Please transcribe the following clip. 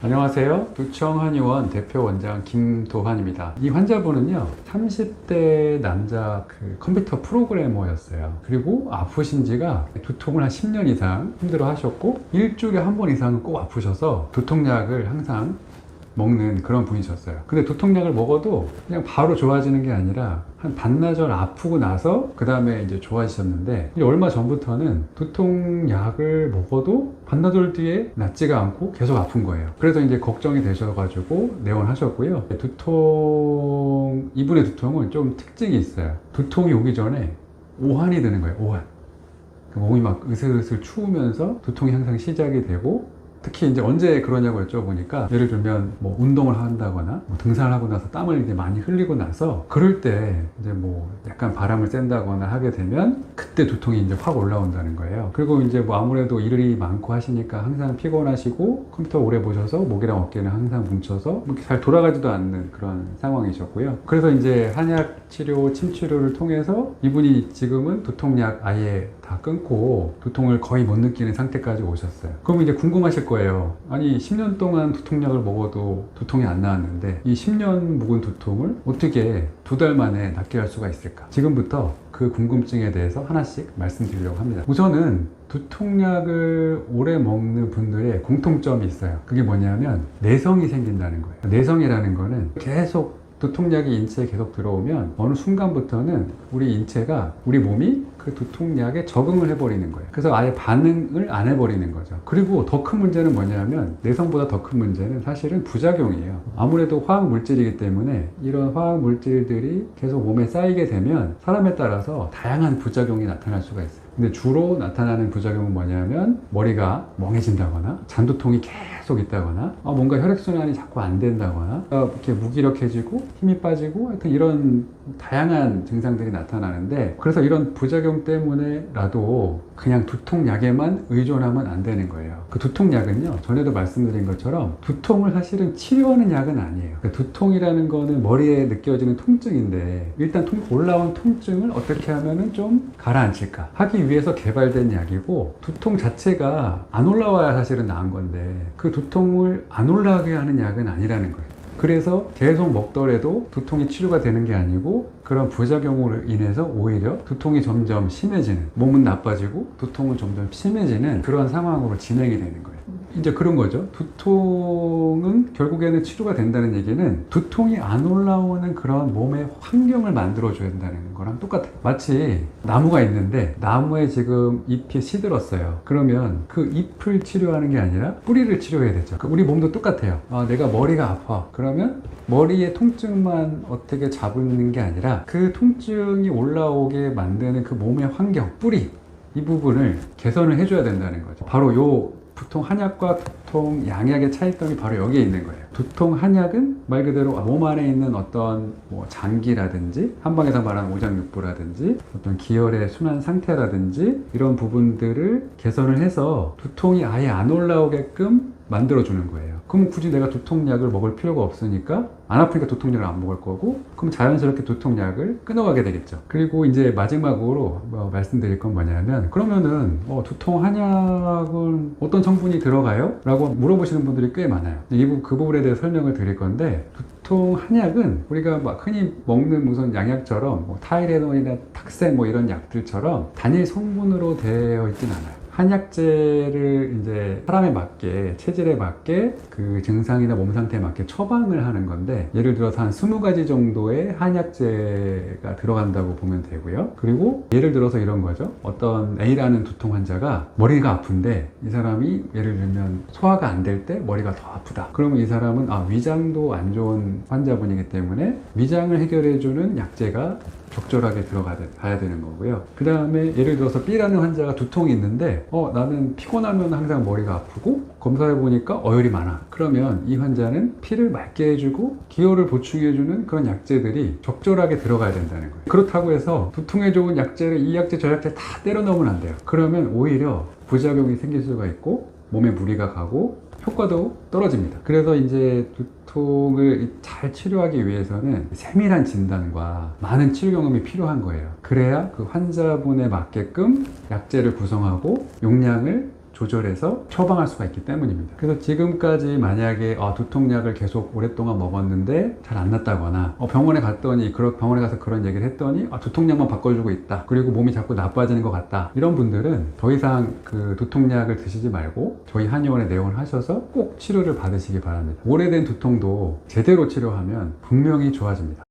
안녕하세요. 두청한의원 대표 원장 김도환입니다. 이 환자분은요, 30대 남자 컴퓨터 프로그래머였어요. 그리고 아프신 지가 두통을 한 10년 이상 힘들어 하셨고, 일주일에 한 번 이상은 꼭 아프셔서 두통약을 항상 먹는 그런 분이셨어요. 근데 두통약을 먹어도 그냥 바로 좋아지는 게 아니라 한 반나절 아프고 나서 그 다음에 이제 좋아지셨는데, 이제 얼마 전부터는 두통약을 먹어도 반나절 뒤에 낫지가 않고 계속 아픈 거예요. 그래서 이제 걱정이 되셔가지고 내원하셨고요. 이분의 두통은 좀 특징이 있어요. 두통이 오기 전에 오한이 드는 거예요. 오한. 몸이 막 으슬으슬 추우면서 두통이 항상 시작이 되고, 특히 이제 언제 그러냐고 여쭤보니까, 예를 들면 뭐 운동을 한다거나 등산을 하고 나서 땀을 이제 많이 흘리고 나서 그럴 때 이제 뭐 약간 바람을 쐰다거나 하게 되면 그때 두통이 이제 확 올라온다는 거예요. 그리고 이제 뭐 아무래도 일이 많고 하시니까 항상 피곤하시고 컴퓨터 오래 보셔서 목이랑 어깨는 항상 뭉쳐서 잘 돌아가지도 않는 그런 상황이셨고요. 그래서 이제 한약 치료, 침 치료를 통해서 이분이 지금은 두통약 아예 다 끊고 두통을 거의 못 느끼는 상태까지 오셨어요. 그럼 이제 궁금하실 거예요. 아니 10년 동안 두통약을 먹어도 두통이 안 나왔는데 이 10년 묵은 두통을 어떻게 2달 만에 낫게 할 수가 있을까? 지금부터 그 궁금증에 대해서 하나씩 말씀드리려고 합니다. 우선은 두통약을 오래 먹는 분들의 공통점이 있어요. 그게 뭐냐면 내성이 생긴다는 거예요. 내성이라는 거는 계속 두통약이 인체에 계속 들어오면 어느 순간부터는 우리 몸이 그 두통약에 적응을 해버리는 거예요. 그래서 아예 반응을 안 해버리는 거죠. 그리고 더 큰 문제는 뭐냐면, 내성보다 더 큰 문제는 사실은 부작용이에요. 아무래도 화학 물질이기 때문에 이런 화학 물질들이 계속 몸에 쌓이게 되면 사람에 따라서 다양한 부작용이 나타날 수가 있어요. 근데 주로 나타나는 부작용은 뭐냐면, 머리가 멍해진다거나 잔두통이 계속 있다거나 뭔가 혈액순환이 자꾸 안 된다거나 이렇게 무기력해지고 힘이 빠지고, 하여튼 이런 다양한 증상들이 나타나는데, 그래서 이런 부작용 때문에라도 그냥 두통약에만 의존하면 안 되는 거예요. 그 두통약은요, 전에도 말씀드린 것처럼 두통을 사실은 치료하는 약은 아니에요. 그 두통이라는 거는 머리에 느껴지는 통증인데, 일단 올라온 통증을 어떻게 하면은 좀 가라앉힐까 하기 위해서 개발된 약이고, 두통 자체가 안 올라와야 사실은 나은 건데 그 두통을 안 올라가게 하는 약은 아니라는 거예요. 그래서 계속 먹더라도 두통이 치료가 되는 게 아니고, 그런 부작용으로 인해서 오히려 두통이 점점 심해지는, 몸은 나빠지고 두통은 점점 심해지는 그런 상황으로 진행이 되는 거예요. 이제 그런 거죠. 두통은 결국에는 치료가 된다는 얘기는 두통이 안 올라오는 그런 몸의 환경을 만들어줘야 된다는 거랑 똑같아요. 마치 나무가 있는데 나무에 지금 잎이 시들었어요. 그러면 그 잎을 치료하는 게 아니라 뿌리를 치료해야 되죠. 우리 몸도 똑같아요. 내가 머리가 아파. 그러면 머리의 통증만 어떻게 잡는 게 아니라 그 통증이 올라오게 만드는 그 몸의 환경, 뿌리, 이 부분을 개선을 해줘야 된다는 거죠. 바로 요 두통 한약과 두통 양약의 차이점이 바로 여기에 있는 거예요. 두통 한약은 말 그대로 몸 안에 있는 어떤 장기라든지, 한방에서 말하는 오장육부라든지, 어떤 기혈의 순환 상태라든지, 이런 부분들을 개선을 해서 두통이 아예 안 올라오게끔 만들어주는 거예요. 그럼 굳이 내가 두통약을 먹을 필요가 없으니까, 안 아프니까 두통약을 안 먹을 거고, 그럼 자연스럽게 두통약을 끊어가게 되겠죠. 그리고 이제 마지막으로 말씀드릴 건 뭐냐면, 그러면은 두통 한약은 어떤 성분이 들어가요? 라고 물어보시는 분들이 꽤 많아요. 그 부분에 대해 설명을 드릴 건데, 두통 한약은 우리가 흔히 먹는 무슨 양약처럼 타이레놀이나 탁센 이런 약들처럼 단일 성분으로 되어 있진 않아요. 한약재를 이제 사람에 맞게, 체질에 맞게, 그 증상이나 몸 상태에 맞게 처방을 하는 건데, 예를 들어서 한 20가지 정도의 한약재가 들어간다고 보면 되고요. 그리고 예를 들어서 이런 거죠. 어떤 A라는 두통 환자가 머리가 아픈데, 이 사람이 예를 들면 소화가 안 될 때 머리가 더 아프다. 그러면 이 사람은 위장도 안 좋은 환자분이기 때문에 위장을 해결해주는 약재가 적절하게 들어가야 되는 거고요. 그 다음에 예를 들어서 B라는 환자가 두통이 있는데 나는 피곤하면 항상 머리가 아프고 검사해보니까 어혈이 많아. 그러면 이 환자는 피를 맑게 해주고 기혈을 보충해주는 그런 약재들이 적절하게 들어가야 된다는 거예요. 그렇다고 해서 두통에 좋은 약재를 이 약재 저 약재 다 때려 넣으면 안 돼요. 그러면 오히려 부작용이 생길 수가 있고 몸에 무리가 가고 효과도 떨어집니다. 그래서 이제 두통을 잘 치료하기 위해서는 세밀한 진단과 많은 치료 경험이 필요한 거예요. 그래야 그 환자분에 맞게끔 약재를 구성하고 용량을 조절해서 처방할 수가 있기 때문입니다. 그래서 지금까지 만약에 두통약을 계속 오랫동안 먹었는데 잘 안 낫다거나 병원에 갔더니 병원에 가서 그런 얘기를 했더니 두통약만 바꿔주고 있다, 그리고 몸이 자꾸 나빠지는 것 같다, 이런 분들은 더 이상 그 두통약을 드시지 말고 저희 한의원에 내원하셔서 꼭 치료를 받으시기 바랍니다. 오래된 두통도 제대로 치료하면 분명히 좋아집니다.